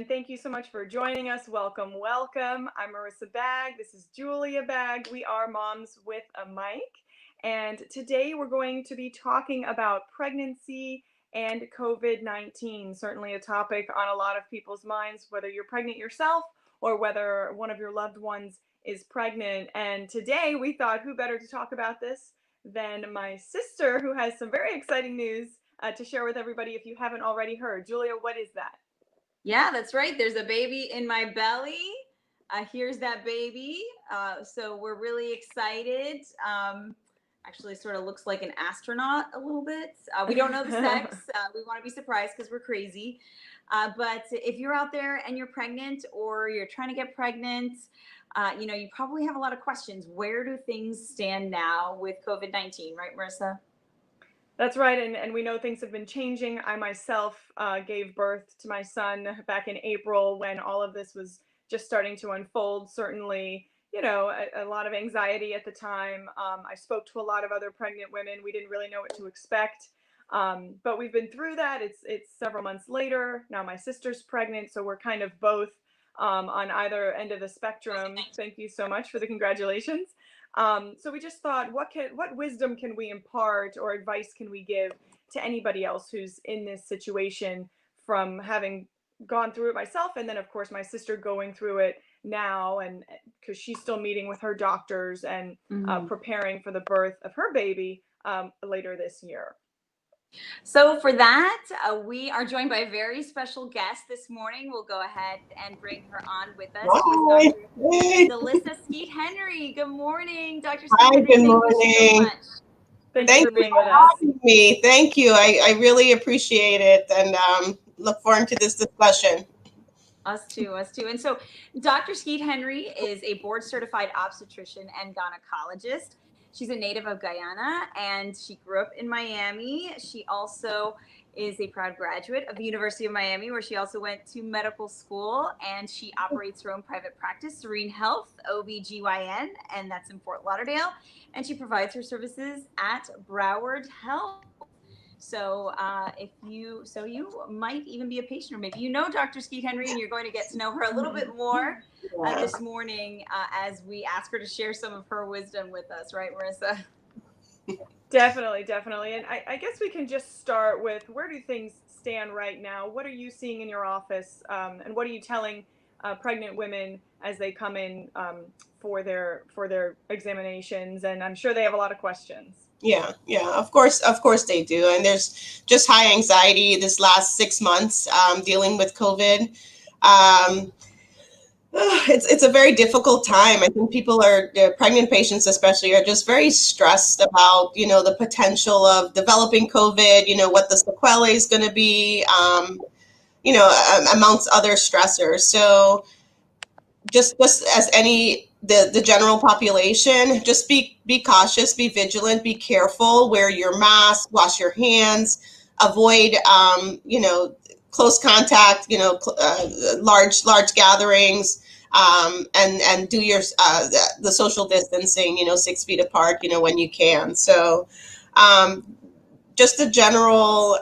and thank you so much for joining us. Welcome, welcome. I'm Marissa Bagg. This is Julia Bagg. We are Moms with a Mic, and today we're going to be talking about pregnancy and COVID-19. Certainly a topic on a lot of people's minds, whether you're pregnant yourself or whether one of your loved ones is pregnant. And today we thought, who better to talk about this than my sister, who has some very exciting news to share with everybody if you haven't already heard. Julia, what is that? Yeah, that's right. There's a baby in my belly. Here's that baby. So we're really excited. Actually sort of looks like an astronaut a little bit. We don't know the sex. We want to be surprised because we're crazy. But if you're out there and you're pregnant or you're trying to get pregnant, you probably have a lot of questions. Where do things stand now with COVID-19, right, Marissa? That's right, and we know things have been changing. I myself gave birth to my son back in April when all of this was just starting to unfold. Certainly, a lot of anxiety at the time. I spoke to a lot of other pregnant women. We didn't really know what to expect, but we've been through that. It's several months later. Now my sister's pregnant, so we're kind of both on either end of the spectrum. Thank you so much for the congratulations. So we just thought, what wisdom can we impart or advice can we give to anybody else who's in this situation, from having gone through it myself, and then of course my sister going through it now, and because she's still meeting with her doctors and preparing for the birth of her baby later this year. So for that, we are joined by a very special guest this morning. We'll go ahead and bring her on with us. Hi. Delisa Skeete Henry. Good morning, Dr. Skeete Hi, Henry. good morning. Thank you for having me. Thank you. I really appreciate it, and look forward to this discussion. Us too. And so Dr. Skeete Henry is a board-certified obstetrician and gynecologist. She's a native of Guyana, and she grew up in Miami. She also is a proud graduate of the University of Miami, where she also went to medical school, and she operates her own private practice, Serene Health OBGYN, and that's in Fort Lauderdale. And she provides her services at Broward Health. So you might even be a patient, or maybe you know Dr. Skeete Henry, and you're going to get to know her a little bit more this morning as we ask her to share some of her wisdom with us, right, Marissa? Definitely. And I guess we can just start with, where do things stand right now? What are you seeing in your office, and what are you telling pregnant women as they come in for their examinations? And I'm sure they have a lot of questions. Yeah, of course they do. And there's just high anxiety this last 6 months dealing with COVID. It's a very difficult time. I think the pregnant patients especially, are just very stressed about, the potential of developing COVID, what the sequelae is going to be, amongst other stressors. So just as the general population, just be cautious, be vigilant, be careful, wear your mask, wash your hands, avoid, close contact, large gatherings, and do your, the social distancing, 6 feet apart, when you can. So, just the general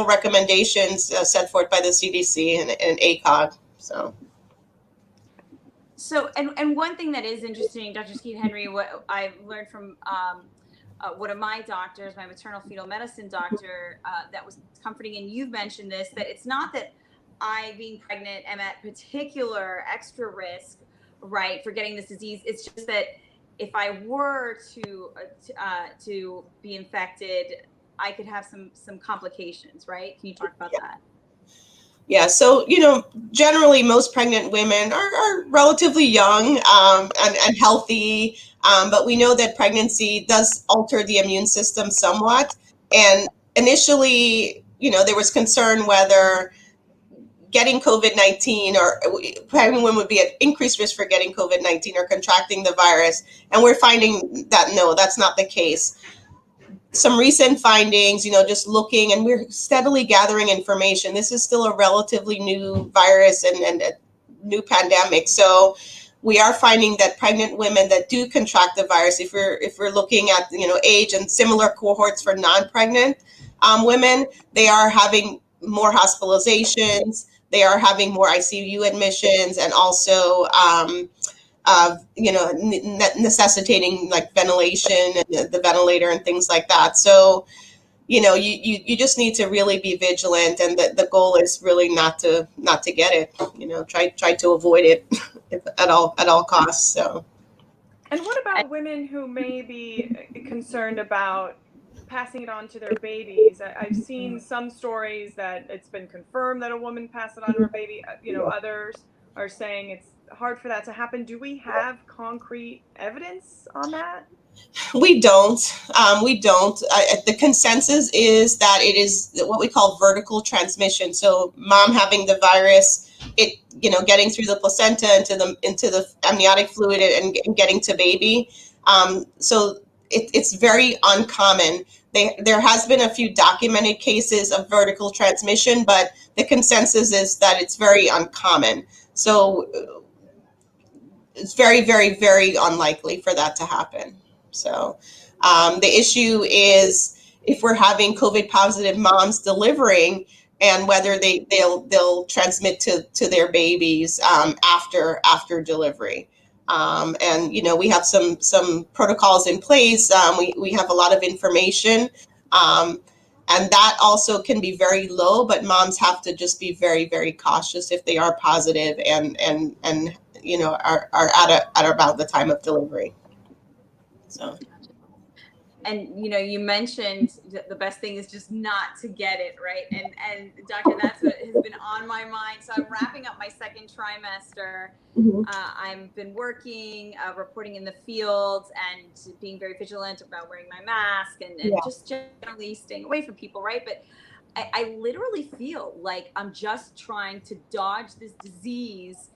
recommendations set forth by the CDC and ACOG. So, and one thing that is interesting, Dr. Skeete Henry, what I've learned from one of my doctors, my maternal fetal medicine doctor, that was comforting, and you've mentioned this, that it's not that I, being pregnant, am at particular extra risk, right, for getting this disease. It's just that if I were to be infected, I could have some complications, right? Can you talk about that? Yeah, so, generally most pregnant women are relatively young and healthy, but we know that pregnancy does alter the immune system somewhat. And initially, there was concern whether getting COVID-19, or pregnant women would be at increased risk for getting COVID-19 or contracting the virus. And we're finding that, no, that's not the case. Some recent findings, just looking, and we're steadily gathering information. This is still a relatively new virus and a new pandemic. So we are finding that pregnant women that do contract the virus, if we're looking at, age and similar cohorts for non-pregnant women, they are having more hospitalizations. they are having more ICU admissions, and also necessitating like ventilation and the ventilator and things like that. So you just need to really be vigilant, and the goal is really not to get it. Try to avoid it at all costs. So. And what about women who may be concerned about passing it on to their babies? I've seen some stories that it's been confirmed that a woman passed it on to her baby. Others are saying it's hard for that to happen. Do we have concrete evidence on that? We don't. The consensus is that it is what we call vertical transmission. So mom having the virus, it getting through the placenta into the amniotic fluid and getting to baby. So it's very uncommon. There has been a few documented cases of vertical transmission, but the consensus is that it's very uncommon. So it's very, very, very unlikely for that to happen. So the issue is if we're having COVID positive moms delivering, and whether they'll transmit to their babies after delivery. And we have some protocols in place. We have a lot of information, and that also can be very low. But moms have to just be very, very cautious if they are positive and are at about the time of delivery. So. And you mentioned the best thing is just not to get it, right? And Doctor, that's what has been on my mind. So I'm wrapping up my second trimester. Mm-hmm. I've been working, reporting in the field, and being very vigilant about wearing my mask and just generally staying away from people, right? But I literally feel like I'm just trying to dodge this disease,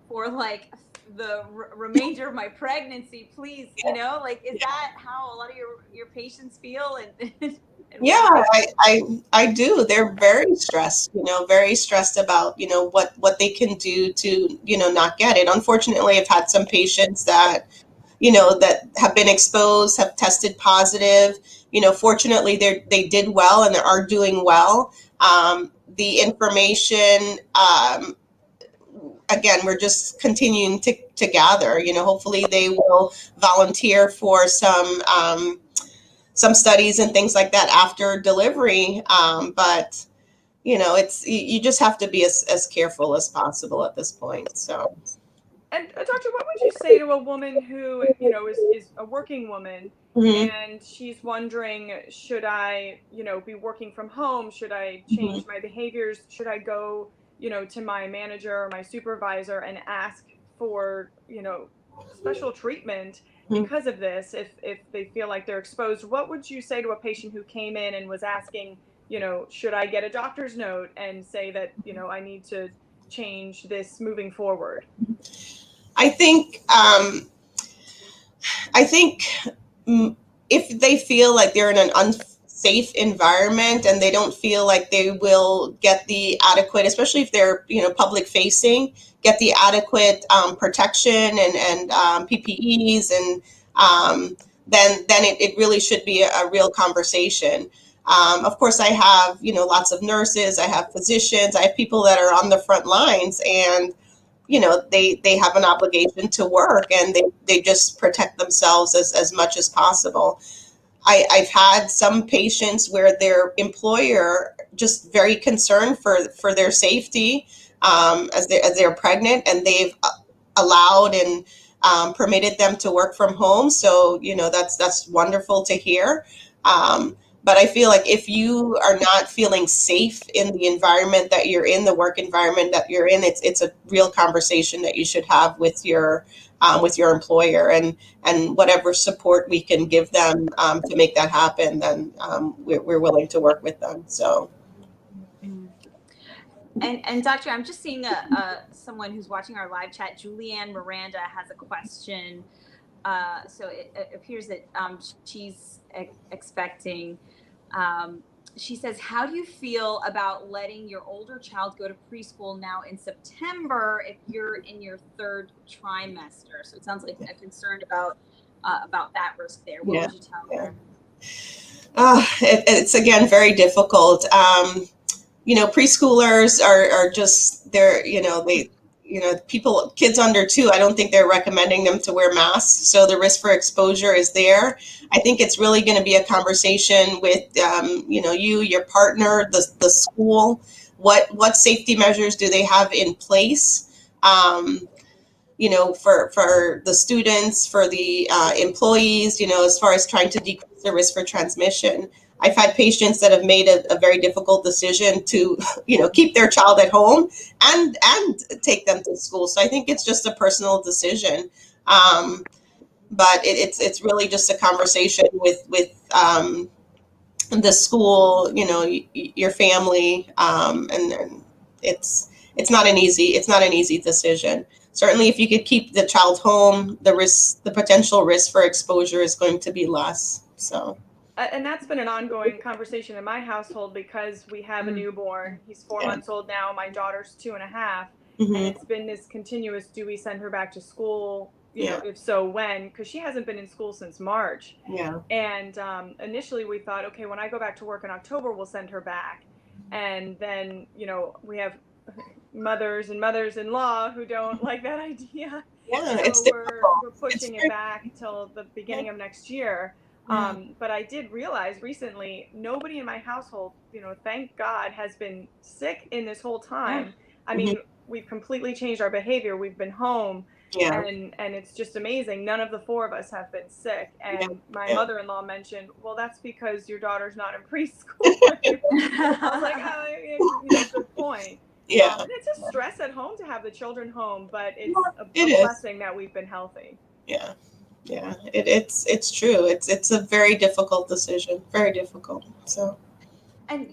for like the remainder of my pregnancy, please. Is that how a lot of your patients feel? And yeah, I do. They're very stressed, very stressed about, what they can do to, not get it. Unfortunately, I've had some patients that, that have been exposed, have tested positive. Fortunately, they did well and they are doing well. The information, again, we're just continuing to gather. Hopefully they will volunteer for some studies and things like that after delivery. But it's you just have to be as careful as possible at this point. So. And Doctor, what would you say to a woman who is a working woman, Mm-hmm. and she's wondering, should I be working from home? Should I change Mm-hmm. my behaviors? Should I go to my manager or my supervisor and ask for special treatment because of this if they feel like they're exposed? What would you say to a patient who came in and was asking, should I get a doctor's note and say that I need to change this moving forward? I think if they feel like they're in an unsafe environment and they don't feel like they will get the adequate, especially if they're public facing, get the adequate protection and PPEs, and then it really should be a real conversation. Of course, I have lots of nurses, I have physicians, I have people that are on the front lines, and they have an obligation to work, and they just protect themselves as much as possible. I've had some patients where their employer just very concerned for their safety as they're pregnant, and they've allowed and permitted them to work from home. So that's wonderful to hear. But I feel like if you are not feeling safe in the environment that you're in, the work environment that you're in, it's a real conversation that you should have with your employer, and whatever support we can give them to make that happen, then we're willing to work with them. So. And Doctor, I'm just seeing someone who's watching our live chat. Julianne Miranda has a question. So it appears that she's expecting. She says, how do you feel about letting your older child go to preschool now in September if you're in your third trimester? So it sounds like I'm concerned about that risk there. What would you tell her? It's again very difficult. preschoolers are just, they're, kids under 2, I don't think they're recommending them to wear masks. So the risk for exposure is there. I think it's really going to be a conversation with, your partner, the school. What safety measures do they have in place? For the students, for the employees, as far as trying to decrease the risk for transmission. I've had patients that have made a very difficult decision to, keep their child at home and take them to school. So I think it's just a personal decision. But it's really just a conversation with the school, your family, and it's not an easy decision. Certainly, if you could keep the child home, the potential risk for exposure is going to be less. So. And that's been an ongoing conversation in my household because we have a newborn. He's 4 months old now. My daughter's 2.5. And it's been this continuous, do we send her back to school? If so, when? Because she hasn't been in school since March. Yeah. And initially we thought, okay, when I go back to work in October, we'll send her back. And then, we have mothers and mothers-in-law who don't like that idea. Yeah, so it's we're pushing it back till the beginning of next year. But I did realize recently, nobody in my household, thank God, has been sick in this whole time. I mean, we've completely changed our behavior. We've been home. Yeah. And it's just amazing. None of the 4 of us have been sick. And my mother-in-law mentioned, well, that's because your daughter's not in preschool. I was like, oh, good point. Yeah. And it's a stress at home to have the children home, but it's a blessing that we've been healthy. Yeah. Yeah, it's true. It's a very difficult decision, very difficult. So. And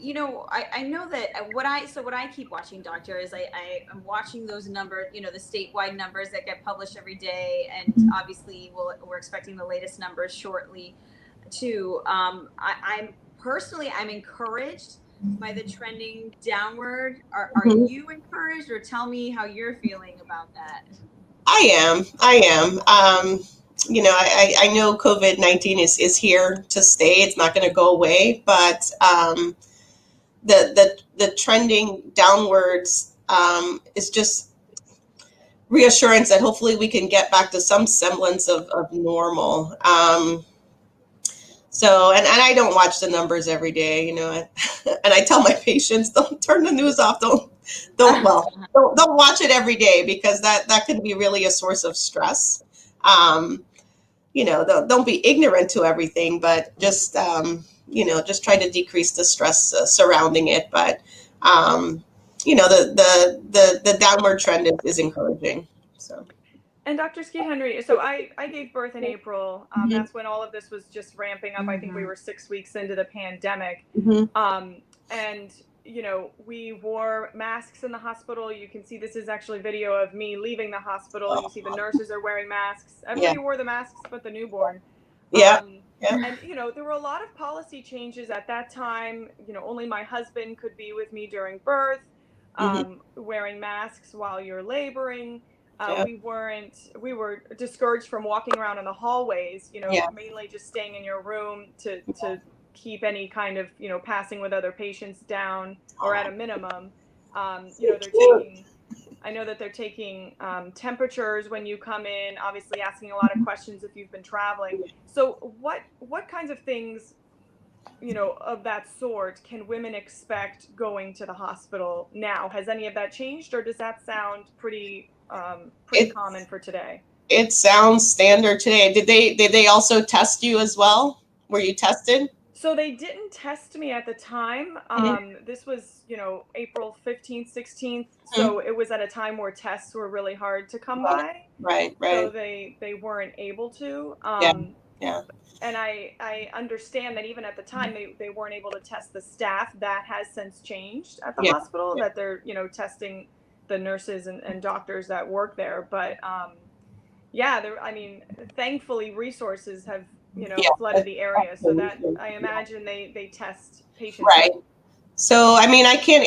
I know that what I keep watching, doctor, is I'm watching those numbers, the statewide numbers that get published every day, and obviously we're expecting the latest numbers shortly too. I'm encouraged by the trending downward. Are you encouraged, or tell me how you're feeling about that? I am. I know COVID-19 is here to stay. It's not going to go away, but the trending downwards is just reassurance that hopefully we can get back to some semblance of normal. So, and I don't watch the numbers every day, and I tell my patients, don't turn the news off. Don't watch it every day, because that can be really a source of stress. Don't be ignorant to everything, but just just try to decrease the stress surrounding it. But the downward trend is encouraging. So. And Dr. Skeete Henry, so I gave birth in April. That's when all of this was just ramping up. I think we were 6 weeks into the pandemic. And we wore masks in the hospital. You can see this is actually video of me leaving the hospital. You see the nurses are wearing masks. Everybody wore the masks but the newborn. And there were a lot of policy changes at that time. Only my husband could be with me during birth. Wearing masks while you're laboring. We were discouraged from walking around in the hallways, mainly just staying in your room to keep any kind of, passing with other patients down, or at a minimum. I know that they're taking temperatures when you come in, obviously asking a lot of questions if you've been traveling. So what kinds of things, of that sort can women expect going to the hospital now? Has any of that changed, or does that sound pretty common for today? It sounds standard today. Did they also test you as well? Were you tested? So they didn't test me at the time. This was, April 15th, 16th. So it was at a time where tests were really hard to come by. Right. So they weren't able to. Yeah. And I understand that even at the time they weren't able to test the staff. That has since changed at the hospital, that they're, testing the nurses and doctors that work there. But thankfully resources have flooded the area, so that I imagine they test patients. Right. So I can't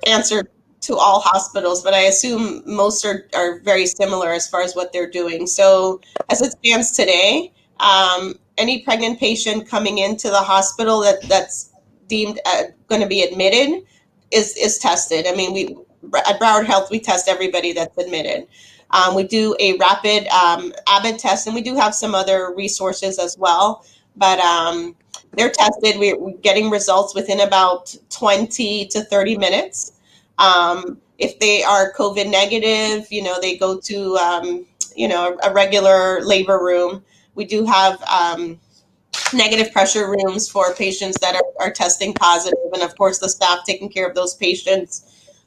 answer to all hospitals, but I assume most are very similar as far as what they're doing. So as it stands today, any pregnant patient coming into the hospital that's deemed going to be admitted is tested. I mean, we at Broward Health, we test everybody that's admitted. We do a rapid ABID test, and we do have some other resources as well. But they're tested. We're getting results within about 20 to 30 minutes. If they are COVID negative, they go to, a regular labor room. We do have negative pressure rooms for patients that are testing positive. And of course, the staff taking care of those patients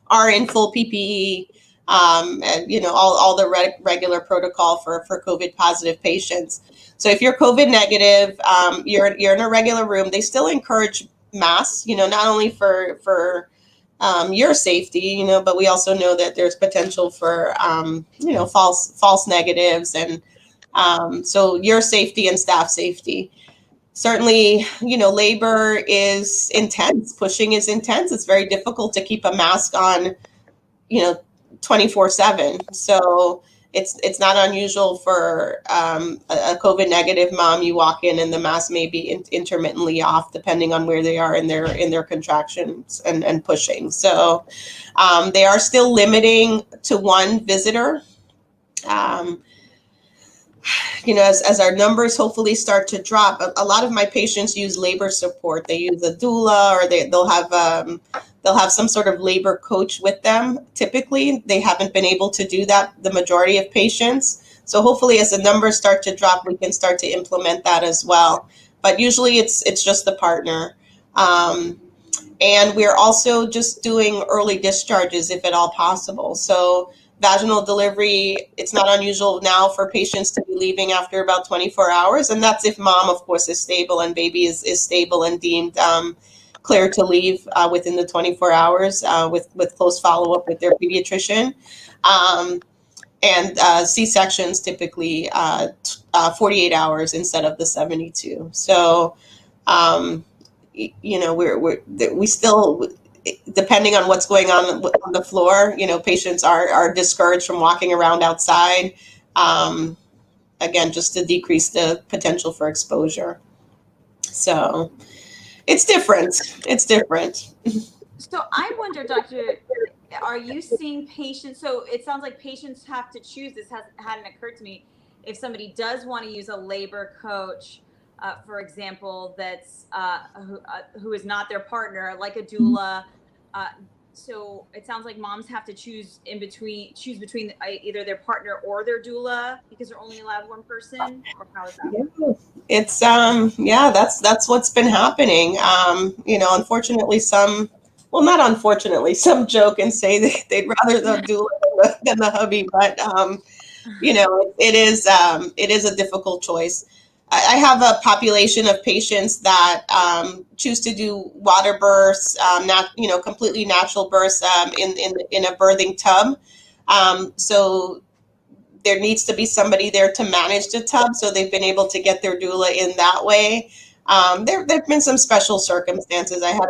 are in full PPE, and all the regular protocol for COVID positive patients. So if you're COVID negative, you're in a regular room. They still encourage masks, not only for your safety, but we also know that there's potential for false negatives, and so your safety and staff safety. Certainly, labor is intense. Pushing is intense. It's very difficult to keep a mask on, 24/7. So it's not unusual for a COVID negative mom. You walk in and the mask may be intermittently off, depending on where they are in their contractions and pushing. So they are still limiting to one visitor. As our numbers hopefully start to drop, a lot of my patients use labor support. They use a doula, or they'll have some sort of labor coach with them. Typically, they haven't been able to do that, the majority of patients. So hopefully, as the numbers start to drop, we can start to implement that as well. But usually, it's just the partner. And we're also just doing early discharges if at all possible. So vaginal delivery, it's not unusual now for patients to be leaving after about 24 hours. And that's if mom, of course, is stable and baby is stable and deemed clear to leave within the 24 hours with close follow-up with their pediatrician. And C-sections typically 48 hours instead of the 72. So, we still, depending on what's going on the floor, patients are discouraged from walking around outside, again, just to decrease the potential for exposure. So it's different. It's different. So I wonder, Doctor, are you seeing patients? So it sounds like patients have to choose. This hadn't occurred to me. If somebody does want to use a labor coach, for example, that's who is not their partner, like a doula. So it sounds like moms have to choose between either their partner or their doula, because they're only allowed one person. Or how is that? Yeah. It's that's what's been happening. Unfortunately, not unfortunately, some joke and say they'd rather the doula than the hubby, but it is a difficult choice. I have a population of patients that choose to do water births, completely natural births in a birthing tub. So there needs to be somebody there to manage the tub. So they've been able to get their doula in that way. There've been some special circumstances. I had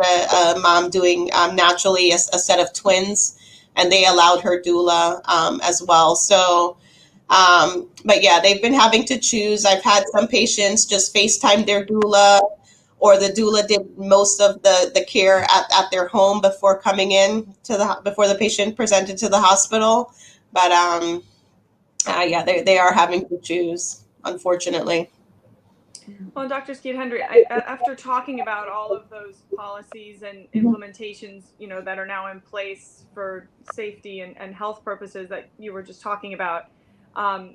a mom doing naturally a set of twins, and they allowed her doula as well. So. But yeah, they've been having to choose. I've had some patients just FaceTime their doula, or the doula did most of the care at their home before coming in before the patient presented to the hospital. But they are having to choose, unfortunately. Well, Dr. Skeete Henry, after talking about all of those policies and implementations, that are now in place for safety and health purposes that you were just talking about,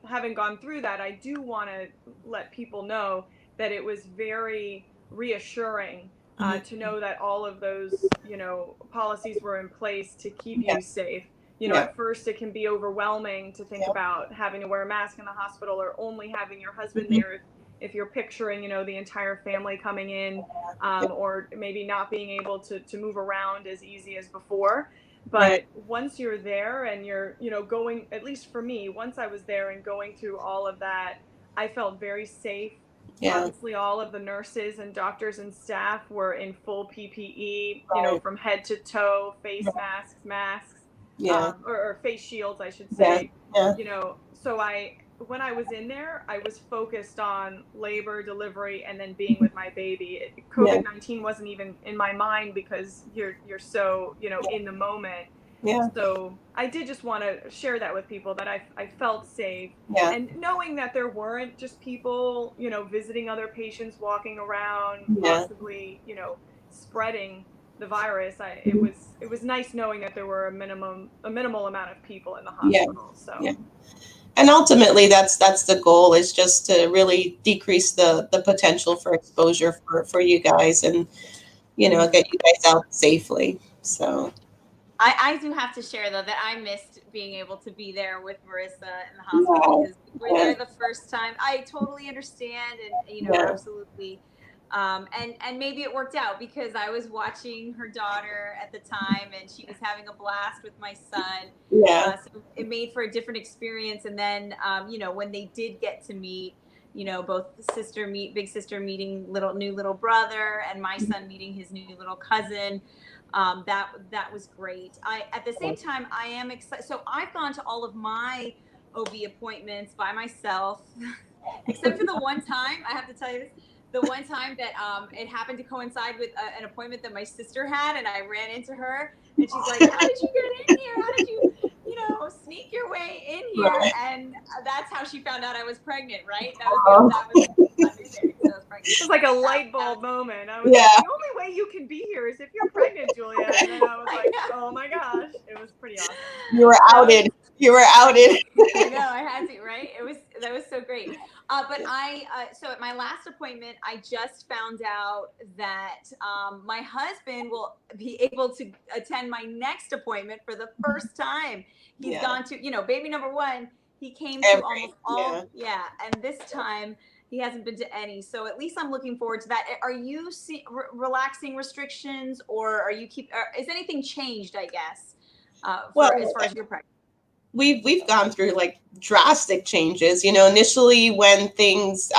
having gone through that, I do want to let people know that it was very reassuring to know that all of those, policies were in place to keep you safe. At first it can be overwhelming to think about having to wear a mask in the hospital, or only having your husband there if you're picturing, the entire family coming in, or maybe not being able to move around as easy as before. But once you're there and you're, going, at least for me, once I was there and going through all of that, I felt very safe. Yeah. Obviously, all of the nurses and doctors and staff were in full PPE, from head to toe, face masks, Yeah. or face shields, I should say. Yeah. So when I was in there, I was focused on labor, delivery, and then being with my baby. Yeah. COVID-19 wasn't even in my mind because you're so, in the moment. Yeah. So I did just want to share that with people, that I felt safe, Yeah. and knowing that there weren't just people, visiting other patients, walking around, Yeah. possibly, spreading the virus. Mhm. It was nice knowing that there were a minimal amount of people in the Yeah. hospital. So Yeah. And ultimately, that's the goal, is just to really decrease the potential for exposure for you guys, and get you guys out safely. So I do have to share though that I missed being able to be there with Marissa in the hospital, yeah, because we were yeah, there the first time. I totally understand, and yeah, absolutely. And maybe it worked out because I was watching her daughter at the time, and she was having a blast with my son. yeah, So it made for a different experience. And then, when they did get to meet, both big sister meeting new little brother, and my son meeting his new little cousin. That was great. At the same time, I am excited. So I've gone to all of my OB appointments by myself, except for the one time. I have to tell you this. The one time that it happened to coincide with an appointment that my sister had, and I ran into her, and she's like, "How did you get in here? How did you, sneak your way in here?" right. And that's how she found out I was pregnant. Right? That was on New Year's. I was pregnant. it was like a That, light that bulb moment. I was Yeah, like, the only way you can be here is if you're pregnant, Julia. And then I was I like, know. oh my gosh, it was pretty awesome. you were That was outed. You were outed. I know I had to, right? That was so great. But so at my last appointment, I just found out that my husband will be able to attend my next appointment for the first time. He's Yeah, gone to, baby number one, he came to almost yeah. all, yeah, and this time he hasn't been to any. So at least I'm looking forward to that. Are you relaxing restrictions, or are you is anything changed? I guess for as Well, far as your practice. we've gone through like drastic changes. Initially when things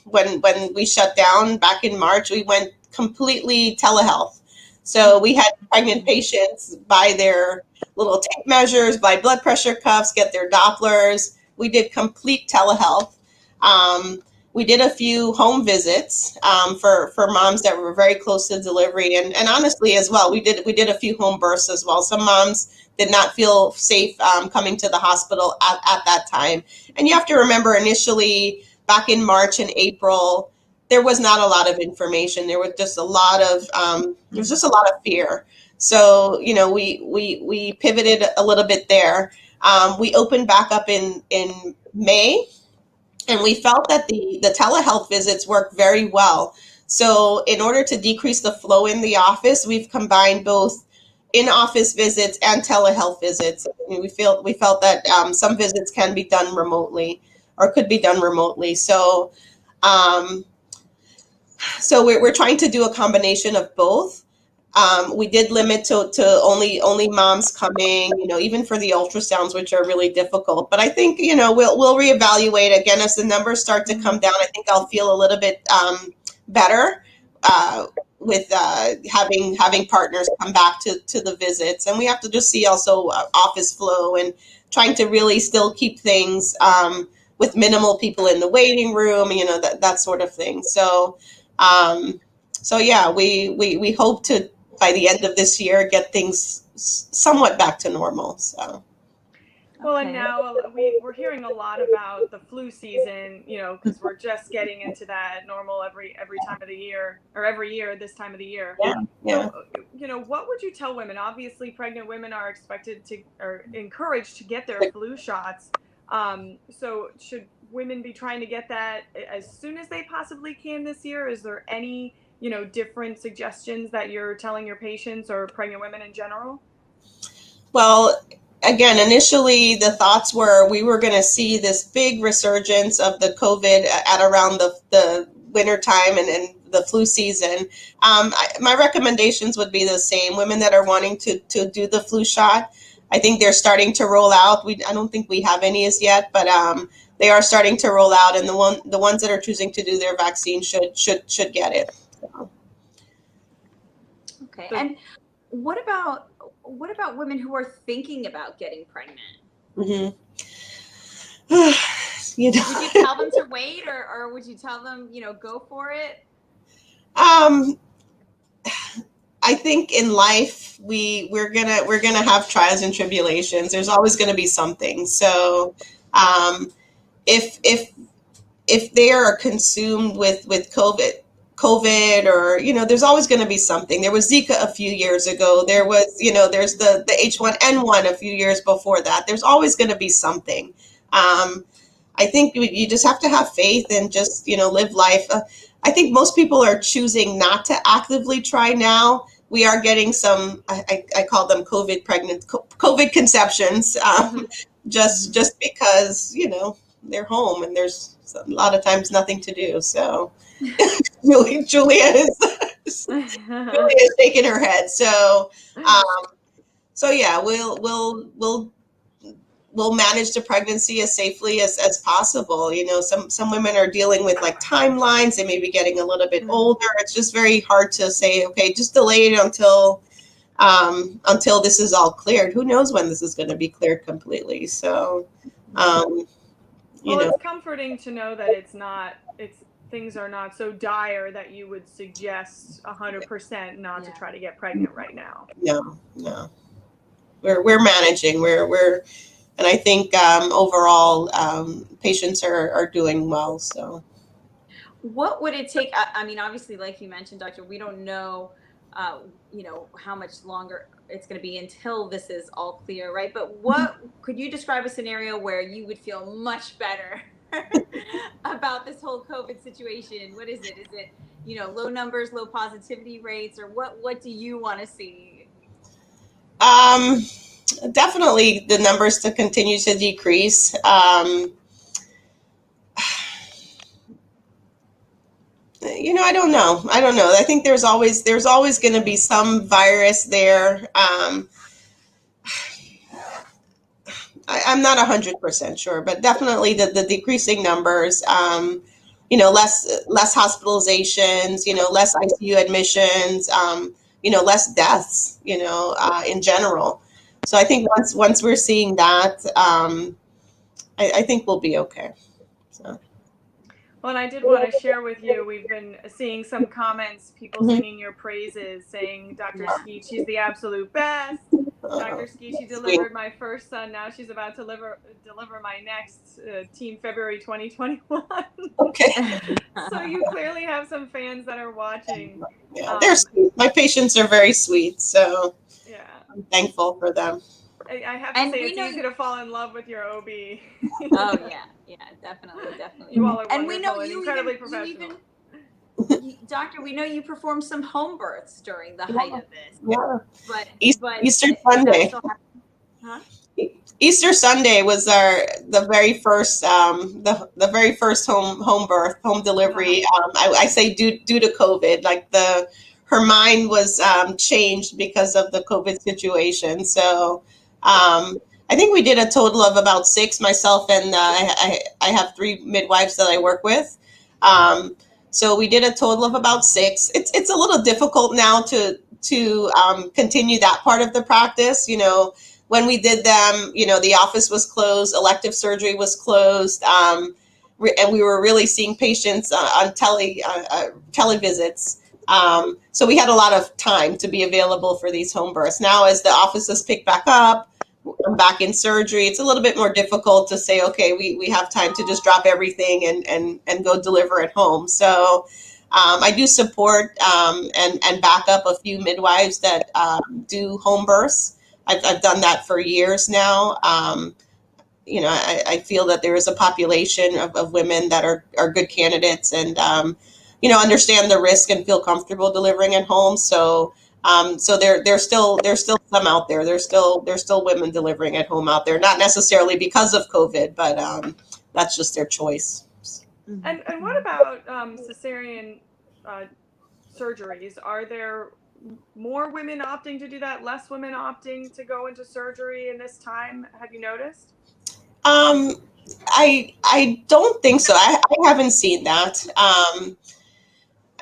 when we shut down back in March, we went completely telehealth. So we had pregnant patients buy their little tape measures, buy blood pressure cuffs, get their Dopplers. We did complete telehealth. Um, we did a few home visits for moms that were very close to delivery, and honestly as well, we did a few home births as well. Some moms did not feel safe coming to the hospital at that time. And you have to remember, initially back in March and April, there was not a lot of information. There was just a lot of fear. So we pivoted a little bit there. We opened back up in May, and we felt that the telehealth visits worked very well. So in order to decrease the flow in the office, we've combined both in-office visits and telehealth visits. And we felt that some visits can be done remotely, or could be done remotely. Um, so we're trying to do a combination of both. We did limit to only moms coming, even for the ultrasounds, which are really difficult. But I think, we'll reevaluate again as the numbers start to come down. I think I'll feel a little bit better with having partners come back to the visits. And we have to just see also office flow, and trying to really still keep things with minimal people in the waiting room, that sort of thing. Um, so yeah, we hope to, by the end of this year, get things somewhat back to normal. So Well, and Okay. now we're hearing a lot about the flu season, because we're just getting into that normal every time of the year, or every year this time of the year. yeah, yeah. So, what would you tell women? Obviously, pregnant women are expected to, or encouraged to get their flu shots. So should women be trying to get that as soon as they possibly can this year? Is there any, different suggestions that you're telling your patients or pregnant women in general? Well, again, initially the thoughts were we were going to see this big resurgence of the COVID at around the winter time, and the flu season. My recommendations would be the same. Women that are wanting to do the flu shot, I think they're starting to roll out. I don't think we have any as yet, but they are starting to roll out, and the ones that are choosing to do their vaccine should get it. So, Okay. So And what about women who are thinking about getting pregnant? mhm. you know. Would you tell them to wait, or would you tell them, go for it? I think in life we're gonna have trials and tribulations. There's always gonna be something. So if they are consumed with COVID, or there's always going to be something. There was Zika a few years ago. There was there's the H1N1 a few years before that. There's always going to be something. I think you just have to have faith and just live life. I think most people are choosing not to actively try now. We are getting some, I call them COVID conceptions, just because they're home and there's a lot of times nothing to do. So Julia is shaking her head. So yeah, we'll manage the pregnancy as safely as possible. Some women are dealing with like timelines. They may be getting a little bit older. It's just very hard to say, okay, just delay it until this is all cleared. Who knows when this is going to be cleared completely? So, it's comforting to know that things are not so dire that you would suggest 100% not to try to get pregnant right now. No, we're managing. And I think overall patients are doing well. So, what would it take? I mean, obviously, like you mentioned, Doctor, we don't know, how much longer it's going to be until this is all clear, right? But what could you describe a scenario where you would feel much better about this whole COVID situation? What is it? Is it, low numbers, low positivity rates, or what do you want to see? Definitely the numbers to continue to decrease. I don't know. I think there's always going to be some virus there. I'm not 100% sure, but definitely the decreasing numbers. Less hospitalizations. Less ICU admissions. Less deaths. In general. So I think once we're seeing that, I think we'll be okay. So. Well, and I did want to share with you, we've been seeing some comments, people singing your praises, saying, Dr. Skeete, she's the absolute best. Dr. Skeete, she delivered my first son. Now she's about to deliver my next, Team February 2021. Okay. So you clearly have some fans that are watching. Yeah, they're sweet. My patients are very sweet, so yeah, I'm thankful for them. I have to say it's easy to fall in love with your OB. Oh yeah, definitely. You all are wonderful and we know and you incredibly professional. Doctor, we know you performed some home births during the height of this. Yeah. But Easter Sunday. Easter Sunday was the very first the very first home delivery. I say due to COVID, like her mind was changed because of the COVID situation. So I think we did a total of about 6, myself and I have 3 midwives that I work with. So we did a total of about 6. It's a little difficult now to continue that part of the practice. When we did them, the office was closed, elective surgery was closed, and we were really seeing patients on televisits. So we had a lot of time to be available for these home births. Now, as the offices pick back up, I'm back in surgery, it's a little bit more difficult to say, okay, we have time to just drop everything and go deliver at home. So I do support and back up a few midwives that do home births. I've done that for years now. I feel that there is a population of women that are good candidates and, understand the risk and feel comfortable delivering at home. So there's still some out there. There's still women delivering at home out there, not necessarily because of COVID, but that's just their choice. And what about cesarean surgeries? Are there more women opting to do that, less women opting to go into surgery in this time? Have you noticed? I don't think so. I haven't seen that.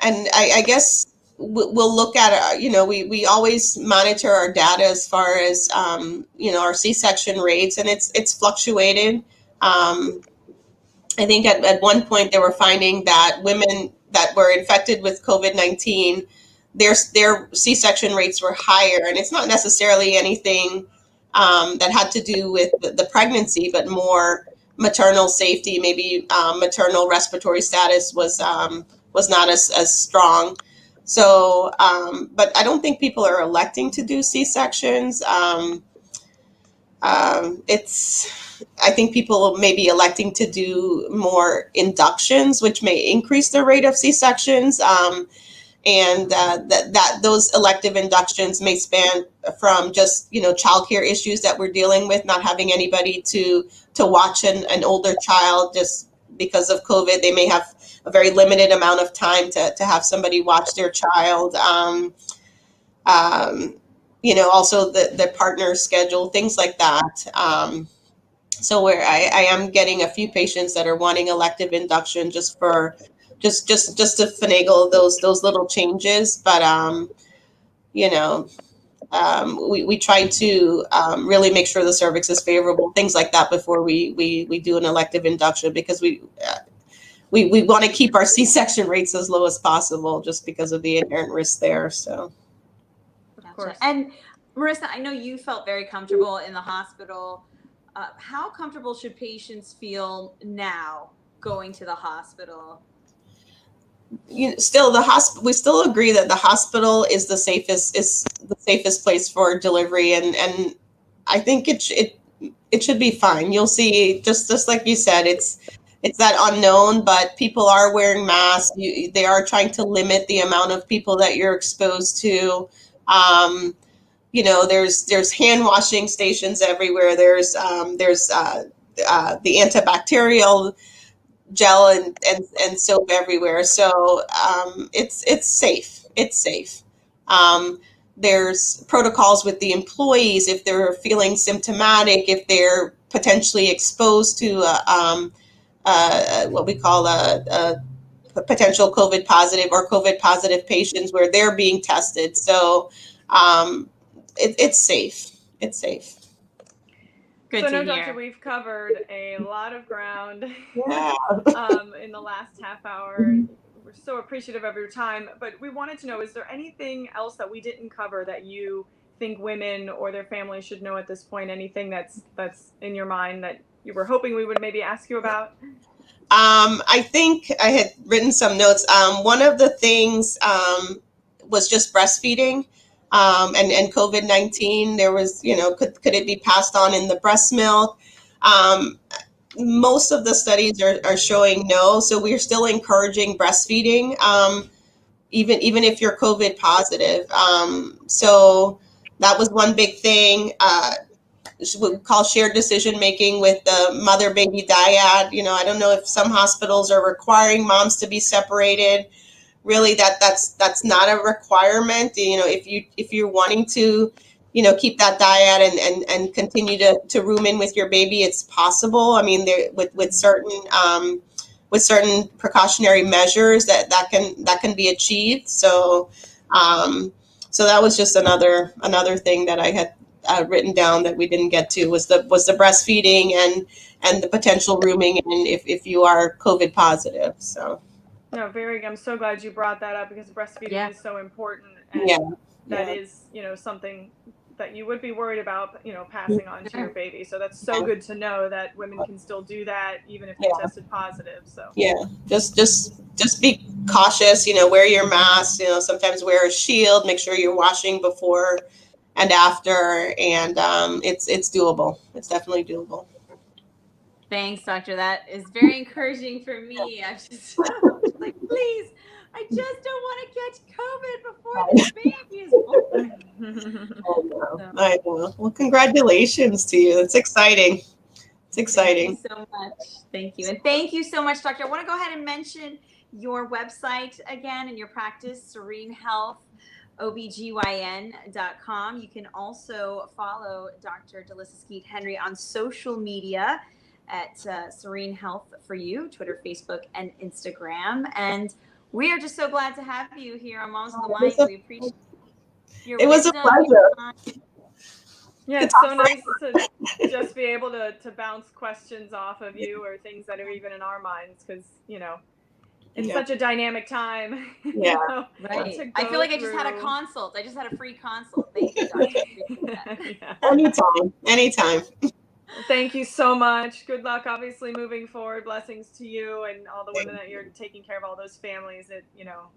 And I guess we'll look at it. We always monitor our data as far as our C-section rates, and it's fluctuated. I think at one point they were finding that women that were infected with COVID-19, their C-section rates were higher. And it's not necessarily anything that had to do with the pregnancy, but more maternal safety. Maybe maternal respiratory status was not as strong. So, but I don't think people are electing to do C-sections. I think people may be electing to do more inductions, which may increase the rate of C-sections. And that those elective inductions may span from just, childcare issues that we're dealing with, not having anybody to watch an older child just because of COVID. They may have a very limited amount of time to have somebody watch their child. Also the partner schedule, things like that. So where I am getting a few patients that are wanting elective induction just for just to finagle those little changes. But we try to really make sure the cervix is favorable, things like that, before we do an elective induction, because we want to keep our C-section rates as low as possible, just because of the inherent risk there. So. Of course. And Marissa, I know you felt very comfortable in the hospital. How comfortable should patients feel now going to the hospital? We still agree that the hospital is the safest place for delivery, and I think it should be fine. You'll see, just like you said, it's that unknown, but people are wearing masks. They are trying to limit the amount of people that you're exposed to. There's hand washing stations everywhere. There's the antibacterial gel and soap everywhere. So it's safe. It's safe. There's protocols with the employees if they're feeling symptomatic, if they're potentially exposed to what we call a potential COVID positive or COVID positive patients, where they're being tested. So it's safe. It's safe. Good so to no, hear. Doctor, we've covered a lot of ground Yeah. in the last half hour. We're so appreciative of your time, but we wanted to know, is there anything else that we didn't cover that you think women or their families should know at this point? Anything that's in your mind that you were hoping we would maybe ask you about? I think I had written some notes. One of the things was just breastfeeding, and COVID-19. There was, could it be passed on in the breast milk? Most of the studies are showing no. So we're still encouraging breastfeeding, even if you're COVID positive. So that was one big thing. What we call shared decision making with the mother baby dyad. I don't know if some hospitals are requiring moms to be separated. Really, that's not a requirement. If you're wanting to, keep that dyad and continue to room in with your baby, it's possible. I mean, there with certain precautionary measures that can be achieved. So so that was just another thing that I had written down that we didn't get to, was the breastfeeding and the potential rooming in if you are COVID positive. So. No, I'm so glad you brought that up, because breastfeeding is so important, and that is, something that you would be worried about, passing on to your baby. So that's so good to know that women can still do that even if they tested positive. So just be cautious, wear your mask, sometimes wear a shield, make sure you're washing before and after, and it's doable. It's definitely doable. Thanks, doctor. That is very encouraging for me. I'm just like, please, I just don't want to catch COVID before this baby is born. I know. Well, congratulations to you. It's exciting. It's exciting. Thank you so much. Thank you. And thank you so much, doctor. I want to go ahead and mention your website again and your practice, Serene Health OBGYN Dr. You can also follow Dr. Delisa Skeete Henry on social media at Serene Health for you, Twitter, Facebook, and Instagram. And we are just so glad to have you here on Moms of the Mind. We appreciate your wisdom. It was a pleasure. Yeah, Could it's talk so nice to just be able to bounce questions off of you or things that are even in our minds because, it's Yeah, such a dynamic time, yeah, Right. to I feel go like I just had a through. consult. I just had a free consult. Thank you, doctor. Appreciate Yeah. that. anytime, anytime. Well, thank you so much. Good luck, obviously, moving forward. Blessings to you and all the women that you're taking care of, all those families.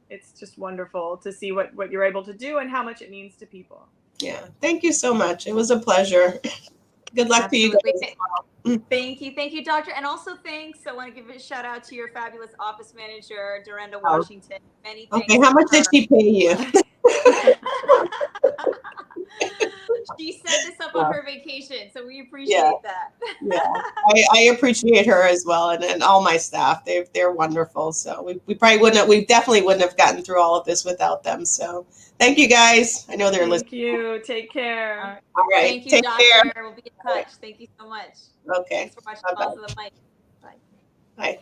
It's just wonderful to see what you're able to do and how much it means to people. Yeah, thank you so much. It was a pleasure. Good luck to you Absolutely. guys. Thank you, doctor. And also thanks. I want to give a shout out to your fabulous office manager, Dorinda Oh, Washington. Many okay, thanks how to much did her. she pay you? She set this up on Yeah, her vacation, so we yeah, appreciate that. yeah. I appreciate her as well, and all my staff. They're wonderful. So we definitely wouldn't have gotten through all of this without them. So thank you guys. I know they're listening. Thank you. Take All care. right. All right, Thank you, take care. doctor. We'll be in touch. Thank you so much. Okay, Thanks for watching bye bye. Balls of the Mic. Bye. Bye.